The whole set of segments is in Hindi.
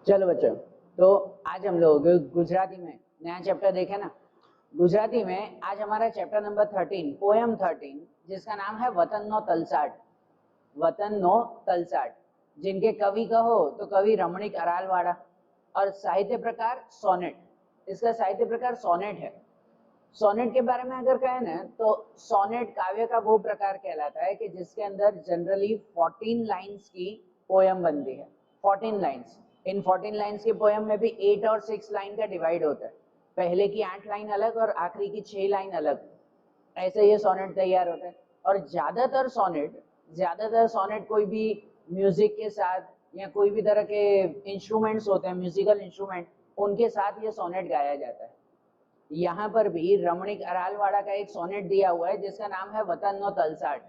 चलो बच्चों, तो आज हम लोग गुजराती में नया चैप्टर देखे ना। गुजराती में आज हमारा चैप्टर नंबर 13, पोयम 13, जिसका नाम है वतन नो तलसाट। वतन नो तलसाट, जिनके कवि कहो तो कवि रमणीक अरालवाड़ा, और साहित्य प्रकार सोनेट। इसका साहित्य प्रकार सोनेट है। सोनेट के बारे में अगर कहें ना तो सोनेट काव्य का वो प्रकार कहलाता है कि जिसके अंदर जनरली 14 लाइंस की पोयम बनती है। 14 लाइंस, इन 14 लाइंस के पोयम में भी 8 और 6 लाइन का डिवाइड होता है। पहले की 8 लाइन अलग और आखिरी की 6 लाइन अलग, ऐसे ये सोनेट तैयार होता है। और ज्यादातर सोनेट कोई भी म्यूजिक के साथ या कोई भी तरह के इंस्ट्रूमेंट्स होते हैं, म्यूजिकल इंस्ट्रूमेंट, उनके साथ ये सोनेट गाया जाता है। यहाँ पर भी रमणीक अरालवाड़ा का एक सोनेट दिया हुआ है जिसका नाम है वतन नो तलसाट।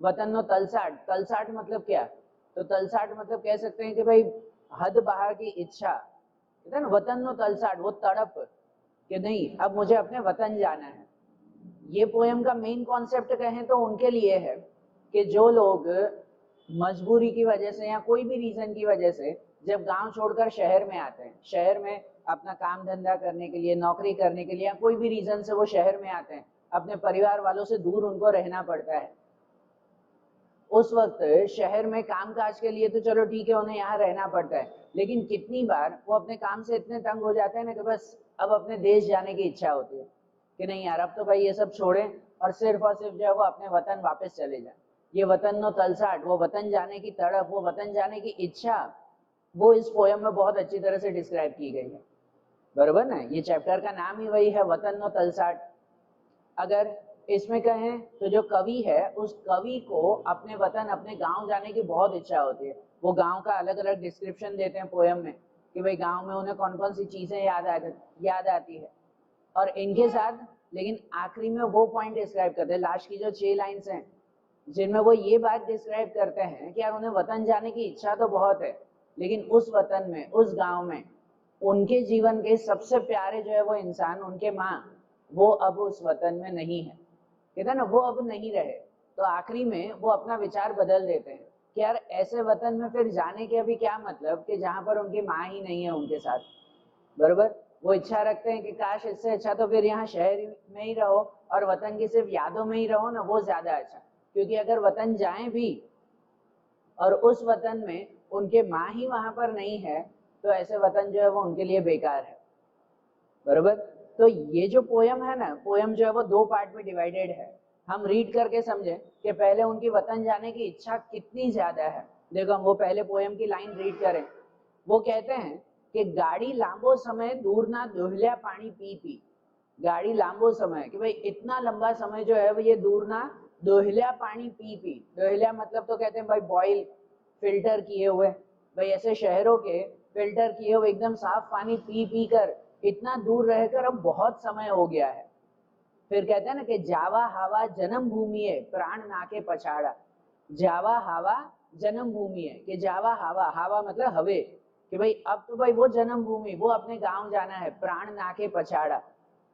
वतन नो तलसाट, तलसाट मतलब क्या? तो तलसाट मतलब कह सकते हैं कि भाई हद बाहर की इच्छा, कहते हैं ना वतन नो तलसाट, वो तड़प कि नहीं अब मुझे अपने वतन जाना है। ये पोयम का मेन कॉन्सेप्ट कहें तो उनके लिए है कि जो लोग मजबूरी की वजह से या कोई भी रीजन की वजह से जब गांव छोड़कर शहर में आते हैं, शहर में अपना काम धंधा करने के लिए, नौकरी करने के लिए, या कोई भी रीजन से वो शहर में आते हैं, अपने परिवार वालों से दूर उनको रहना पड़ता है। उस वक्त शहर में कामकाज के लिए तो चलो ठीक है, उन्हें यहाँ रहना पड़ता है, लेकिन कितनी बार वो अपने काम से इतने तंग हो जाते हैं ना कि बस अब अपने देश जाने की इच्छा होती है कि नहीं यार अब तो भाई ये सब छोड़ें और सिर्फ जो है वो अपने वतन वापस चले जाए। ये वतन नो तलसाट, वो वतन जाने की तड़प, वो वतन जाने की इच्छा, वो इस पोयम में बहुत अच्छी तरह से डिस्क्राइब की गई है। बरोबर ना, ये चैप्टर का नाम ही वही है, वतन नो तलसाट। अगर इसमें कहें तो जो कवि है उस कवि को अपने वतन, अपने गांव जाने की बहुत इच्छा होती है। वो गांव का अलग अलग डिस्क्रिप्शन देते हैं पोयम में कि भाई गांव में उन्हें कौन कौन सी चीजें याद आती है। और इनके साथ लेकिन आखिरी में वो पॉइंट डिस्क्राइब करते हैं, लास्ट की जो 6 लाइन्स हैं जिनमें वो ये बात डिस्क्राइब करते हैं कि यार उन्हें वतन जाने की इच्छा तो बहुत है, लेकिन उस वतन में, उस गांव में उनके जीवन के सबसे प्यारे जो है वो इंसान, उनके माँ, वो अब उस वतन में नहीं है। कहते हैं ना वो अब नहीं रहे, तो आखिरी में वो अपना विचार बदल देते हैं कि यार ऐसे वतन में फिर जाने के अभी क्या मतलब कि जहां पर उनकी माँ ही नहीं है उनके साथ। बरोबर, वो इच्छा रखते हैं कि काश इससे अच्छा तो फिर यहाँ शहर में ही रहो और वतन की सिर्फ यादों में ही रहो ना, वो ज्यादा अच्छा। क्योंकि अगर वतन जाए भी और उस वतन में उनके माँ ही वहां पर नहीं है तो ऐसे वतन जो है वो उनके लिए बेकार है। बरोबर, तो ये जो पोयम है ना, पोयम जो है वो 2 पार्ट में डिवाइडेड है। हम रीड करके समझे कि पहले उनकी वतन जाने की इच्छा कितनी ज्यादा है। देखो हम वो पहले पोयम की लाइन रीड करें। वो कहते हैं कि गाड़ी लांबो समय दूर ना दोहल्या पानी पी पी। गाड़ी लांबो समय, कि भाई इतना लंबा समय जो है वो ये दूर ना दोहल्या पानी पी पी। दोहल्या मतलब तो कहते हैं भाई बॉयल, फिल्टर किए हुए, भाई ऐसे शहरों के फिल्टर किए हुए एकदम साफ पानी पी पी कर इतना दूर रहकर अब बहुत समय हो गया है। फिर कहते हैं ना कि जावा हवा जन्म भूमि है प्राण नाके पछाड़ा। जावा हवा जन्म भूमि है, कि जावा हवा, हवा मतलब हवे, कि भाई अब तो भाई वो जन्म भूमि, वो अपने गांव जाना है। प्राण नाके पछाड़ा,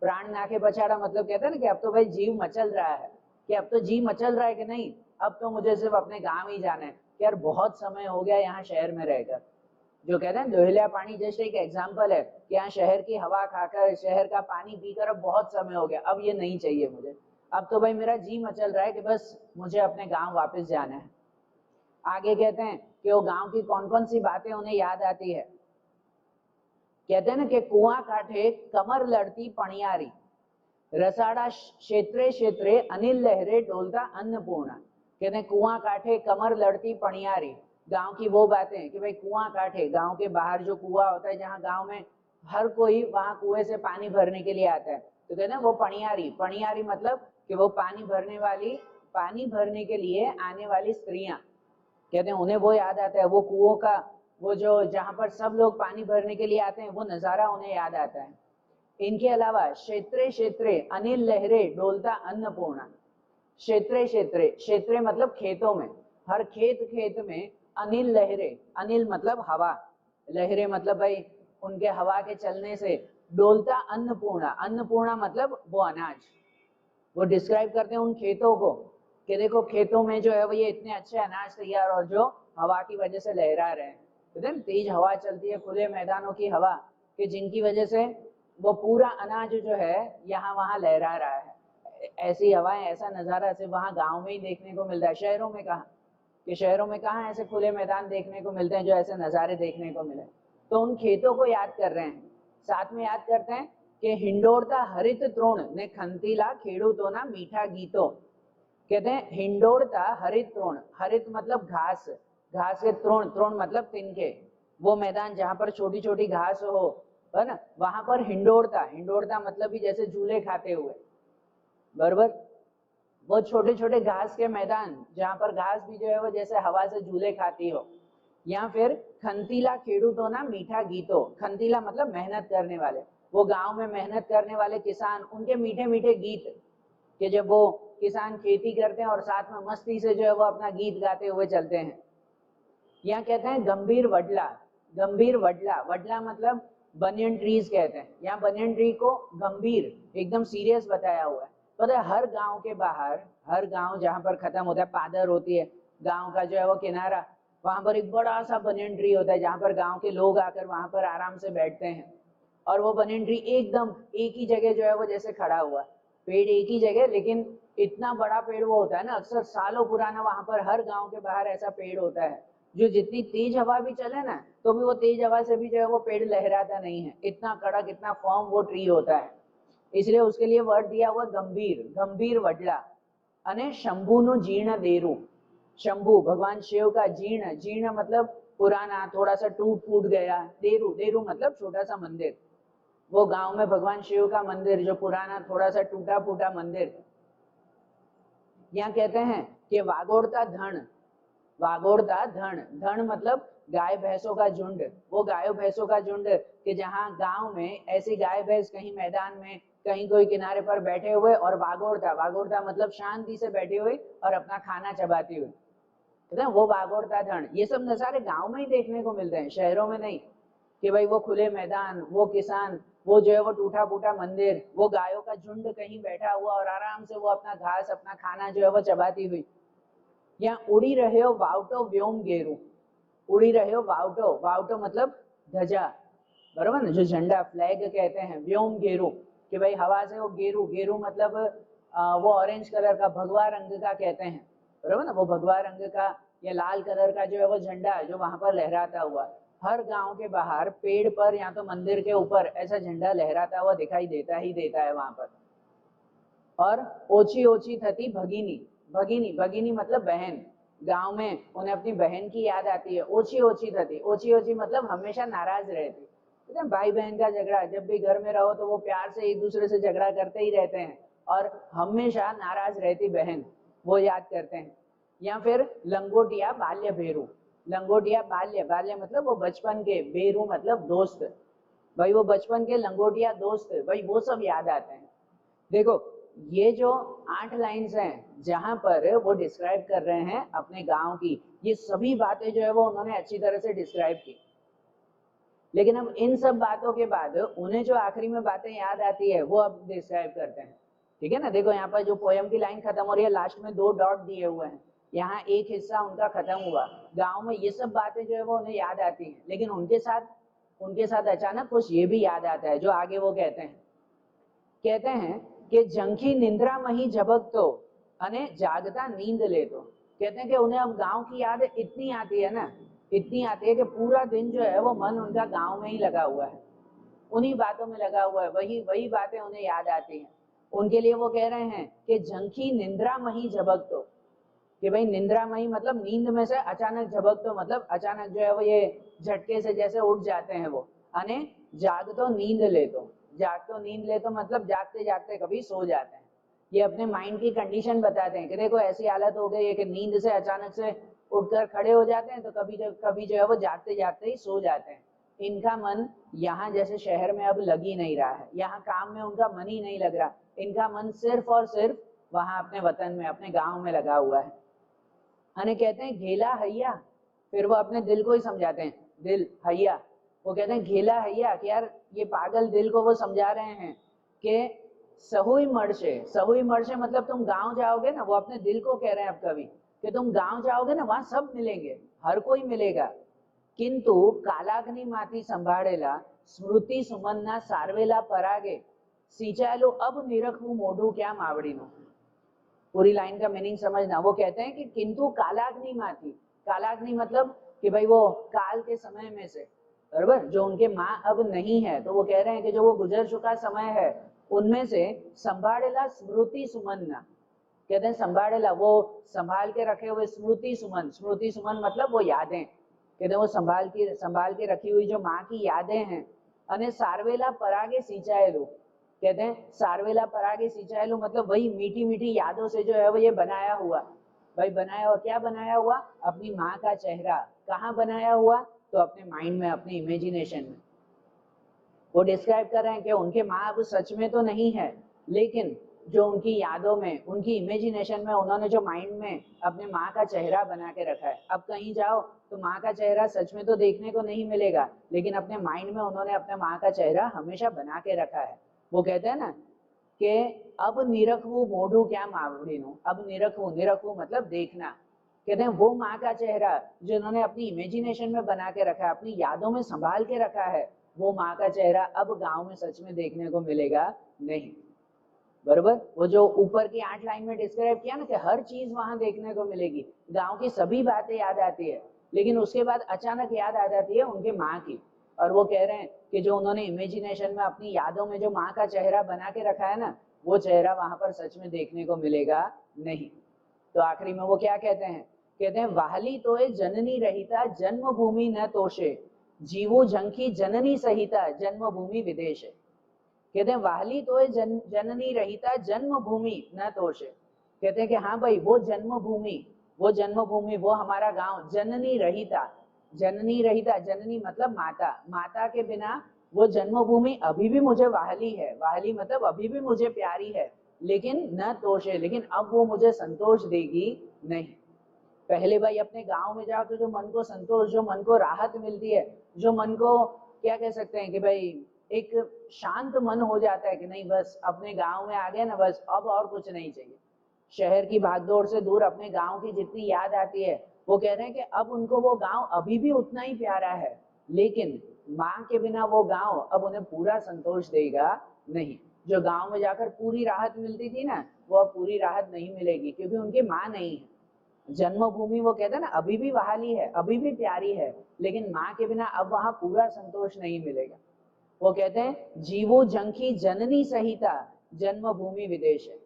प्राण नाके पछाड़ा मतलब कहते हैं ना कि अब तो भाई जीव मचल रहा है, कि अब तो जी मचल रहा है कि नहीं अब तो मुझे सिर्फ अपने गांव ही जाना है, कि यार बहुत समय हो गया यहाँ शहर में रहकर। जो कहते हैं दोहलिया पानी जैसे एक एग्जाम्पल है कि यहाँ शहर की हवा खाकर, शहर का पानी पीकर अब बहुत समय हो गया, अब ये नहीं चाहिए मुझे। अब तो भाई मेरा जी मचल रहा है कि बस मुझे अपने गांव वापस जाना है। आगे कहते हैं कि वो गांव की कौन कौन सी बातें उन्हें याद आती है। कहते हैं ना कि कुआं काठे कमर लड़ती पणियारी, रसाड़ा क्षेत्रे क्षेत्रे अनिल लहरे डोलता अन्नपूर्णा। कहते हैं कुआं काठे कमर लड़ती पणियारी, गांव की वो बातें कि भाई कुआं काठे, गांव के बाहर जो कुआं होता है जहाँ गांव में हर कोई वहां कुएं से पानी भरने के लिए आता है, तो कहते हैं वो पणियारी। पणियारी मतलब कि वो पानी भरने वाली, पानी भरने के लिए आने वाली स्त्रियां, कहते हैं उन्हें वो याद आता है। वो कुओं का, वो जो जहां पर सब लोग पानी भरने के लिए आते हैं, वो नजारा उन्हें याद आता है। इनके अलावा क्षेत्रे क्षेत्रे अनिल लहरे डोलता अन्नपूर्णा। क्षेत्रे क्षेत्रे, क्षेत्रे मतलब खेतों में, हर खेत खेत में अनिल लहरे, अनिल मतलब हवा, लहरे मतलब भाई उनके हवा के चलने से डोलता अन्नपूर्णा। अन्नपूर्णा मतलब वो अनाज, वो डिस्क्राइब करते हैं उन खेतों को कि देखो खेतों में जो है वो ये इतने अच्छे अनाज तैयार और जो हवा की वजह से लहरा रहे हैं। कहते हैं तेज हवा चलती है, खुले मैदानों की हवा, कि जिनकी वजह से वो पूरा अनाज जो है यहाँ वहाँ लहरा रहा है। ऐसी हवाएं, ऐसा नजारा सिर्फ वहाँ गाँव में ही देखने को मिलता है। शहरों में कहाँ, कि शहरों में कहाँ ऐसे खुले मैदान देखने को मिलते हैं जो ऐसे नज़ारे देखने को मिले। तो उन खेतों को याद कर रहे हैं, साथ में याद करते हैं कि हिंडोरता हरित तृण ने खंतीला खेडूतोना मीठा गीतो। कहते हैं हिंडोरता हरित तृण, हरित मतलब घास, घास के तृण, तृण मतलब तिनके, वो मैदान जहाँ पर छोटी छोटी घास हो, है ना, वहां पर हिंडोरता, हिंडोरता मतलब भी जैसे झूले खाते हुए, बराबर, वो छोटे छोटे घास के मैदान जहाँ पर घास भी जो है वो जैसे हवा से झूले खाती हो। या फिर खंतीला खेडूतोना मीठा गीतो, खंतीला मतलब मेहनत करने वाले, वो गांव में मेहनत करने वाले किसान, उनके मीठे मीठे गीत, कि जब वो किसान खेती करते हैं और साथ में मस्ती से जो है वो अपना गीत गाते हुए चलते हैं। यहाँ कहते हैं गंभीर वडला, गंभीर वडला, वडला मतलब बनियन ट्रीज कहते हैं। यहाँ बनियन ट्री को गंभीर, एकदम सीरियस बताया हुआ है। पता है हर गांव के बाहर, हर गांव जहाँ पर खत्म होता है, पादर होती है गांव का जो है वो किनारा, वहां पर एक बड़ा सा बनियन ट्री होता है जहाँ पर गांव के लोग आकर वहां पर आराम से बैठते हैं। और वो बनियन ट्री एकदम एक ही जगह जो है वो जैसे खड़ा हुआ, पेड़ एक ही जगह, लेकिन इतना बड़ा पेड़ वो होता है ना, अक्सर सालों पुराना, वहां पर हर गांव के बाहर ऐसा पेड़ होता है जो जितनी तेज हवा भी चले ना तो भी वो तेज हवा से भी जो है वो पेड़ लहराता नहीं है, इतना कड़क, इतना फॉर्म वो ट्री होता है। इसलिए उसके लिए वर्ड दिया हुआ गंभीर, गंभीर वडला। अने शंभुनु जीर्ण देरु, शंभु भगवान शिव का, जीर्ण, जीर्ण मतलब पुराना, थोड़ा सा टूट फूट गया, देरु, देरु मतलब छोटा सा मंदिर, वो गांव में भगवान शिव का मंदिर जो पुराना थोड़ा सा टूटा फूटा मंदिर। यहाँ कहते हैं कि वागोड़ता धन, वागोड़ता धन, धन मतलब गाय भैंसों का झुंड, वो गायों भैंसों का झुंड, कि जहाँ गांव में ऐसी गाय भैंस कहीं मैदान में, कहीं कोई किनारे पर बैठे हुए, और वागोड़ता, वागोड़ता मतलब शांति से बैठी हुई और अपना खाना चबाती हुई, है ना, वो वागोड़ता धन। ये सब नजारे गांव में ही देखने को मिलते हैं, शहरों में नहीं। कि भाई वो खुले मैदान, वो किसान, वो जो है वो टूटा फूटा मंदिर, वो गायों का झुंड कहीं बैठा हुआ और आराम से वो अपना घास, अपना खाना जो है वो चबाती हुई। या उड़ी रहे हो वावटो व्योम गेरू, उड़ी रहे हो वावटो, वावटो मतलब ध्वजा, बराबर ना, जो झंडा फ्लैग कहते हैं, व्योम गेरू, कि भाई हवा से वो गेरू, गेरू मतलब वो ऑरेंज कलर का, भगवा रंग का कहते हैं, बराबर ना, वो भगवा रंग का या लाल कलर का जो है वो झंडा जो वहां पर लहराता हुआ, हर गांव के बाहर पेड़ पर या तो मंदिर के ऊपर ऐसा झंडा लहराता हुआ दिखाई देता ही देता है वहां पर। और ओछी ओछी थती भगिनी, भगिनी, भगिनी मतलब बहन, गांव में उन्हें अपनी बहन की याद आती है। ओछी ओछी थती, ओछी ओछी मतलब हमेशा नाराज रहती, भाई बहन का झगड़ा, जब भी घर में रहो तो वो प्यार से एक दूसरे से झगड़ा करते ही रहते हैं, और हमेशा नाराज रहती बहन, वो याद करते हैं। या फिर लंगोटिया बाल्य भेरू, लंगोटिया बाल्य, बाल्य मतलब वो बचपन के, भेरू मतलब दोस्त, भाई वो बचपन के लंगोटिया दोस्त, भाई वो सब याद आते हैं। देखो ये जो 8 लाइन्स हैं जहां पर वो डिस्क्राइब कर रहे हैं अपने गांव की, ये सभी बातें जो है वो उन्होंने अच्छी तरह से डिस्क्राइब की। लेकिन अब इन सब बातों के बाद उन्हें जो आखिरी में बातें याद आती है वो अब डिस्क्राइब करते हैं, ठीक है ना। देखो यहाँ पर जो पोयम की लाइन खत्म हो रही है, लास्ट में 2 डॉट दिए हुए हैं, यहाँ एक हिस्सा उनका खत्म हुआ, गांव में ये सब बातें जो है वो उन्हें याद आती हैं, लेकिन उनके साथ अचानक कुछ ये भी याद आता है जो आगे वो कहते हैं कि जंखी निंद्रा मही झबकतो अने जागता नींद लेतो। कहते हैं कि उन्हें अब गांव की याद इतनी आती है ना, इतनी आती है कि पूरा दिन जो है वो मन उनका गांव में ही लगा हुआ है, उन्हीं बातों में लगा हुआ है, वही वही बातें उन्हें याद आती हैं। उनके लिए वो कह रहे हैं कि झंखी निंद्रा मही झबकतो, कि भाई निंद्रा मही मतलब नींद में से अचानक झबकतो मतलब अचानक जो है वो ये झटके से जैसे उठ जाते हैं वो, अने जागतो नींद लेतो, जागतो नींद लेतो मतलब जागते जागते कभी सो जाते हैं। ये अपने माइंड की कंडीशन बताते हैं कि देखो ऐसी हालत हो गई है कि नींद से अचानक से उठकर खड़े हो जाते हैं, तो कभी जो है वो जागते जागते ही सो जाते हैं। इनका मन यहाँ जैसे शहर में अब लग ही नहीं रहा है, यहाँ काम में उनका मन ही नहीं लग रहा, इनका मन सिर्फ और सिर्फ वहां अपने वतन में, अपने गांव में लगा हुआ है। अने कहते हैं घेला हैया, फिर वो अपने दिल को ही समझाते हैं, दिल हैया, वो कहते हैं घेला हैया, कि यार ये पागल दिल को वो समझा रहे हैं कि सहुई मर्शे, सहुई मर्शे मतलब तुम गांव जाओगे ना, वो अपने दिल को कह रहे हैं अब कवि, कि तुम गांव जाओगे ना वहां सब मिलेंगे, हर कोई मिलेगा, किंतु कालाग्निમાંથી સંભાળેલા સ્મૃતિ સુમનના સારવેલા પરાગે સિંચાયેલું अब निरखવું મોઢું ક્યાં માવડીનું। पूरी लाइन का मीनिंग समझना। वो कहते हैं कि किंतु कालाग्निમાંથી, कालाग्नि मतलब कि भाई वो काल के समय में से, बराबर, जो उनके माँ अब नहीं है, तो वो कह रहे हैं कि जो वो गुजर चुका समय है उनमें से संभाड़ेला स्मृति सुमन, कहते हैं संभाड़ेला, वो संभाल के रखे हुए स्मृति सुमन, स्मृति सुमन मतलब वो यादें, कहते हैं वो संभाल के रखी हुई जो माँ की यादें हैं। अने सारवेला परागे सिंचाएलू, कहते हैं सारवेला परागे सिंचाएलू मतलब वही मीठी मीठी यादों से जो है वो ये बनाया हुआ, भाई बनाया हुआ, क्या बनाया हुआ, अपनी माँ का चेहरा। कहाँ बनाया हुआ, तो अपने माइंड में, अपने इमेजिनेशन में। वो डिस्क्राइब कर रहे हैं कि उनके माँ अब सच में तो नहीं है, लेकिन जो उनकी यादों में, उनकी इमेजिनेशन में उन्होंने जो माइंड में अपने माँ का चेहरा बना के रखा है। अब कहीं जाओ तो माँ का चेहरा सच में तो देखने को नहीं मिलेगा, लेकिन अपने माइंड में उन्होंने अपने माँ का चेहरा हमेशा बना के रखा है। वो कहते हैं ना कि अब निरखવું મોઢું क्या मावड़ीનું, अब निरखવું, निरखવું मतलब देखना। कहते हैं वो माँ का चेहरा जो उन्होंने अपनी इमेजिनेशन में बना के रखा है, अपनी यादों में संभाल के रखा है, वो माँ का चेहरा अब गांव में सच में देखने को मिलेगा नहीं। बरोबर, वो जो ऊपर की 8 लाइन में डिस्क्राइब किया ना कि हर चीज वहां देखने को मिलेगी, गांव की सभी बातें याद आती है, लेकिन उसके बाद अचानक याद आ जाती है उनके माँ की। और वो कह रहे हैं कि जो उन्होंने इमेजिनेशन में अपनी यादों में जो माँ का चेहरा बना के रखा है ना, वो चेहरा वहां पर सच में देखने को मिलेगा नहीं। तो आखिरी में वो क्या कहते हैं, कहते हैं वाहली तोए जननी रहिता जन्मभूमि न तोषे, जीवो झंखी जननी सहिता जन्मभूमि विदेश। कहते हैं वाहली तोए जननी रहिता जन्मभूमि न तोषे, कहते हैं कि हाँ भाई वो जन्मभूमि, वो जन्मभूमि, वो हमारा गांव, जननी रहिता, जननी रहिता, जननी मतलब माता, माता के बिना वो जन्मभूमि अभी भी मुझे वाहली है, वाहली मतलब अभी भी मुझे प्यारी है, लेकिन न तोषे, लेकिन अब वो मुझे संतोष देगी नहीं। पहले भाई अपने गांव में जाओ तो जो मन को संतोष, जो मन को राहत मिलती है, जो मन को क्या कह सकते हैं कि भाई एक शांत मन हो जाता है कि नहीं बस अपने गांव में आ गए ना, बस अब और कुछ नहीं चाहिए। शहर की भागदौड़ से दूर अपने गांव की जितनी याद आती है, वो कह रहे हैं कि अब उनको वो गांव अभी भी उतना ही प्यारा है, लेकिन माँ के बिना वो गांव अब उन्हें पूरा संतोष देगा नहीं। जो गांव में जाकर पूरी राहत मिलती थी ना, वो अब पूरी राहत नहीं मिलेगी, क्योंकि उनकी माँ नहीं है। जन्मभूमि वो कहते हैं ना अभी भी बहाली है, अभी भी प्यारी है, लेकिन माँ के बिना अब वहां पूरा संतोष नहीं मिलेगा। वो कहते हैं जीवो झंखी जननी सहिता जन्मभूमि विदेश है,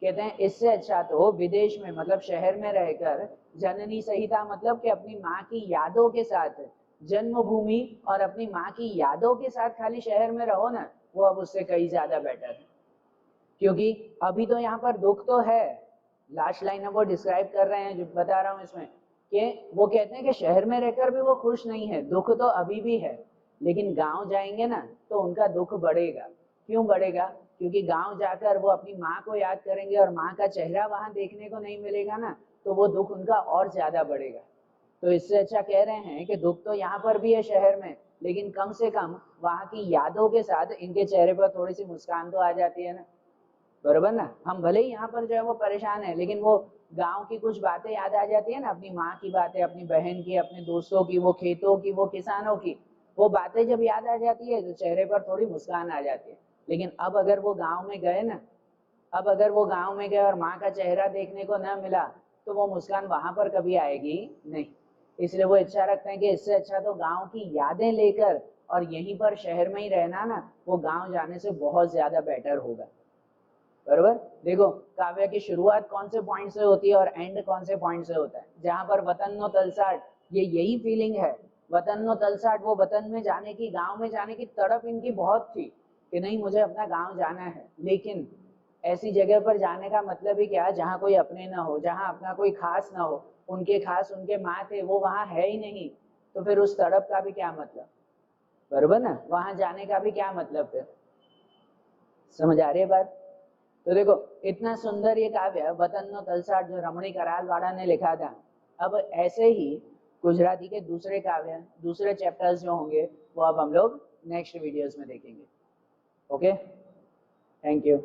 कहते हैं इससे अच्छा तो विदेश में मतलब शहर में रहकर, जननी सहिता मतलब कि अपनी माँ की यादों के साथ, जन्मभूमि और अपनी माँ की यादों के साथ खाली शहर में रहो ना, वो अब उससे कहीं ज्यादा बेटर है। क्योंकि अभी तो यहाँ पर दुख तो है, लास्ट लाइन है वो डिस्क्राइब कर रहे हैं, जो बता रहा हूँ इसमें, कि वो कहते हैं कि शहर में रहकर भी वो खुश नहीं है, दुख तो अभी भी है, लेकिन गांव जाएंगे ना तो उनका दुख बढ़ेगा। क्यों बढ़ेगा, क्योंकि गांव जाकर वो अपनी माँ को याद करेंगे और माँ का चेहरा वहां देखने को नहीं मिलेगा ना, तो वो दुख उनका और ज्यादा बढ़ेगा। तो इससे अच्छा कह रहे हैं कि दुख तो यहाँ पर भी है शहर में, लेकिन कम से कम वहां की यादों के साथ इनके चेहरे पर थोड़ी सी मुस्कान तो आ जाती है ना, बरोबर ना। हम भले ही यहाँ पर जो है वो परेशान है, लेकिन वो गांव की कुछ बातें याद आ जाती है ना, अपनी माँ की बातें, अपनी बहन की, अपने दोस्तों की, वो खेतों की, वो किसानों की, वो बातें जब याद आ जाती है तो चेहरे पर थोड़ी मुस्कान आ जाती है। लेकिन अब अगर वो गांव में गए ना, अब अगर वो गांव में गए और माँ का चेहरा देखने को न मिला, तो वो मुस्कान वहां पर कभी आएगी नहीं। इसलिए वो इच्छा रखते हैं कि इससे अच्छा तो गांव की यादें लेकर और यहीं पर शहर में ही रहना ना, वो गांव जाने से बहुत ज्यादा बेटर होगा। बरोबर, देखो काव्य की शुरुआत कौन से पॉइंट से होती है और एंड कौन से पॉइंट से होता है। जहां पर वतन नो तलसाट, ये यही फीलिंग है, वतन नो तलसाट, वो वतन में जाने की, गांव में जाने की तड़प इनकी बहुत थी कि नहीं मुझे अपना गांव जाना है, लेकिन ऐसी जगह पर जाने का मतलब ही क्या, जहाँ कोई अपने ना हो, जहाँ अपना कोई खास ना हो, उनके खास उनके माँ थे वो वहां है ही नहीं, तो फिर उस तड़प का भी क्या मतलब, बरोबर ना, वहां जाने का भी क्या मतलब फिर। समझ आ रही है बात। तो देखो इतना सुंदर ये काव्य वतन नो तलसाट जो रमणीक अरालवाड़ा ने लिखा था। अब ऐसे ही गुजराती के दूसरे काव्य, दूसरे चैप्टर्स जो होंगे वो अब हम लोग नेक्स्ट वीडियोस में देखेंगे। Okay, thank you.